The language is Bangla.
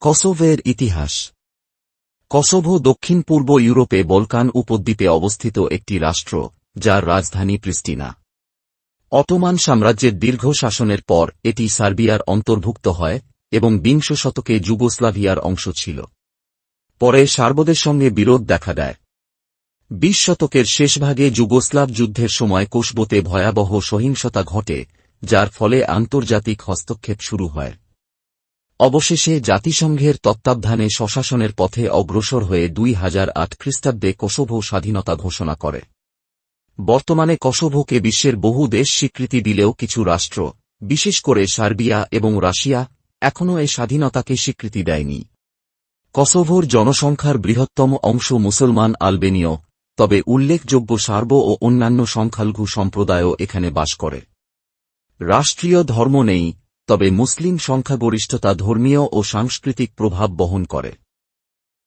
কসোভোর ইতিহাস। কসোভো দক্ষিণ-পূর্ব ইউরোপে বলকান উপদ্বীপে অবস্থিত একটি রাষ্ট্র, যার রাজধানী প্রিস্টিনা। অটোমান সাম্রাজ্যের দীর্ঘ শাসনের পর এটি সার্বিয়ার অন্তর্ভুক্ত হয় এবং বিংশ শতকে যুগোস্লাভিয়ার অংশ ছিল। পরে সার্বদের সঙ্গে বিরোধ দেখা দেয়। ২০ শতকের শেষভাগে যুগোস্লাভ যুদ্ধের সময় কোসভোতে ভয়াবহ সহিংসতা ঘটে, যার ফলে আন্তর্জাতিক হস্তক্ষেপ শুরু হয়। অবশেষে জাতিসংঘের তত্ত্বাবধানে স্বশাসনের পথে অগ্রসর হয়ে ২০০৮ খ্রিস্টাব্দে কসোভো স্বাধীনতা ঘোষণা করে। বর্তমানে কসোভোকে বিশ্বের বহু দেশ স্বীকৃতি দিলেও কিছু রাষ্ট্র, বিশেষ করে সার্বিয়া এবং রাশিয়া, এখনও এ স্বাধীনতাকে স্বীকৃতি দেয়নি। কসোভোর জনসংখ্যার বৃহত্তম অংশ মুসলমান আলবেনীয়, তবে উল্লেখযোগ্য সার্ব ও অন্যান্য সংখ্যালঘু সম্প্রদায়ও এখানে বাস করে। রাষ্ট্রীয় ধর্ম নেই, তবে মুসলিম সংখ্যাগরিষ্ঠতা ধর্মীয় ও সাংস্কৃতিক প্রভাব বহন করে।